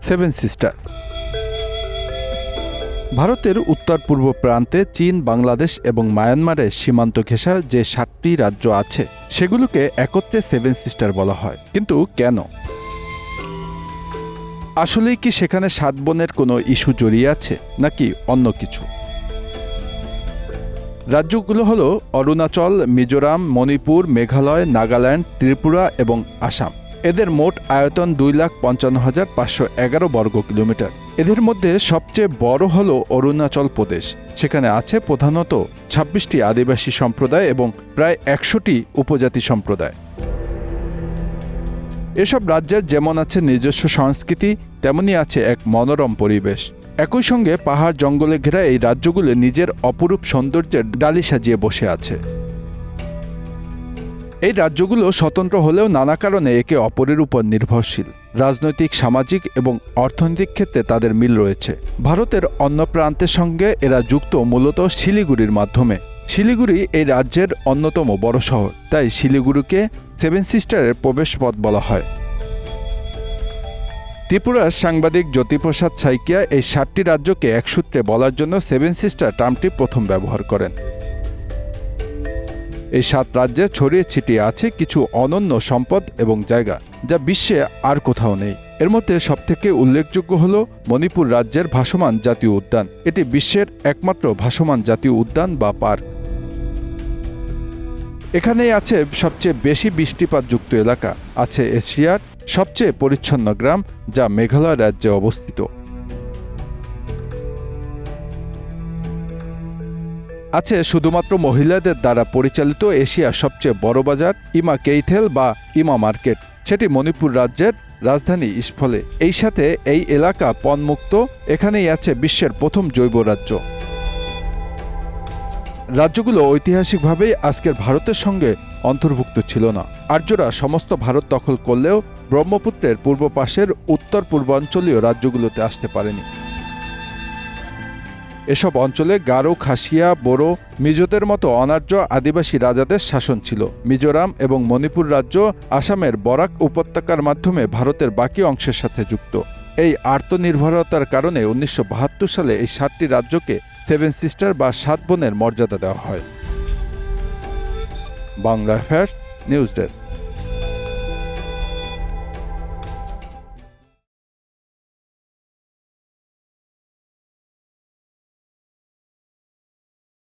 Seven sister. ভারতের উত্তর পূর্ব প্রান্তে চীন, বাংলাদেশ এবং মায়ানমারের সীমান্ত ঘেঁষা যে ৭টি রাজ্য আছে সেগুলোকে একত্রে সেভেন সিস্টার বলা হয়। কিন্তু কেন? আসলেই কি সেখানে ৭ বোনের কোনো ইস্যু জড়িয়ে আছে নাকি অন্য কিছু? রাজ্যগুলো হলো অরুণাচল, মিজোরাম, মণিপুর, মেঘালয়, নাগাল্যান্ড, ত্রিপুরা এবং আসাম। এদের মোট আয়তন 2,55,511 বর্গ কিলোমিটার। এদের মধ্যে সবচেয়ে বড় হল অরুণাচল প্রদেশ। সেখানে আছে প্রধানত ২৬টি আদিবাসী সম্প্রদায় এবং প্রায় ১০০টি উপজাতি সম্প্রদায়। এসব রাজ্যের যেমন আছে নিজস্ব সংস্কৃতি, তেমনি আছে এক মনোরম পরিবেশ। একই সঙ্গে পাহাড় জঙ্গলে ঘেরা এই রাজ্যগুলো নিজের অপরূপ সৌন্দর্যের ডালি সাজিয়ে বসে আছে। এই রাজ্যগুলো স্বতন্ত্র হলেও নানা কারণে একে অপরের উপর নির্ভরশীল। রাজনৈতিক, সামাজিক এবং অর্থনৈতিক ক্ষেত্রে তাদের মিল রয়েছে। ভারতের অন্য প্রান্তের সঙ্গে এরা যুক্ত মূলত শিলিগুড়ির মাধ্যমে। শিলিগুড়ি এই রাজ্যের অন্যতম বড় শহর, তাই শিলিগুড়িকে সেভেন সিস্টারের প্রবেশপথ বলা হয়। ত্রিপুরার সাংবাদিক জ্যোতিপ্রসাদ সাইকিয়া এই ৭টি রাজ্যকে এক সূত্রে বলার জন্য সেভেন সিস্টার টার্মটি প্রথম ব্যবহার করেন। এই ৭ রাজ্যে ছড়িয়ে ছিটিয়ে আছে কিছু অনন্য সম্পদ এবং জায়গা, যা বিশ্বে আর কোথাও নেই। এর মধ্যে সবথেকে উল্লেখযোগ্য হল মণিপুর রাজ্যের ভাসমান জাতীয় উদ্যান। এটি বিশ্বের একমাত্র ভাসমান জাতীয় উদ্যান বা পার্ক। এখানেই আছে সবচেয়ে বেশি বৃষ্টিপাতযুক্ত এলাকা, আছে এশিয়ার সবচেয়ে পরিচ্ছন্ন গ্রাম, যা মেঘালয় রাজ্যে অবস্থিত। আছে শুধুমাত্র মহিলাদের দ্বারা পরিচালিত এশিয়ার সবচেয়ে বড় বাজার, ইমা কেইথেল বা ইমা মার্কেট। সেটি মণিপুর রাজ্যের রাজধানী ইম্ফলে। এই সাথে এই এলাকা পণমুক্ত। এখানেই আছে বিশ্বের প্রথম জৈব রাজ্য। রাজ্যগুলো ঐতিহাসিকভাবেই আজকের ভারতের সঙ্গে অন্তর্ভুক্ত ছিল না। আর্যরা সমস্ত ভারত দখল করলেও ব্রহ্মপুত্রের পূর্ব পাশের উত্তর পূর্বাঞ্চলীয় রাজ্যগুলোতে আসতে পারেনি। এসব অঞ্চলে গারো, খাসিয়া, বোরো, মিজোদের মতো অনার্য আদিবাসী রাজাদের শাসন ছিল। মিজোরাম এবং মণিপুর রাজ্য আসামের বরাক উপত্যকার মাধ্যমে ভারতের বাকি অংশের সাথে যুক্ত। এই আত্মনির্ভরতার কারণে ১৯৭২ সালে এই ৭টি রাজ্যকে সেভেন সিস্টার বা ৭ বোনের মর্যাদা দেওয়া হয়। Bangla affairs news desk.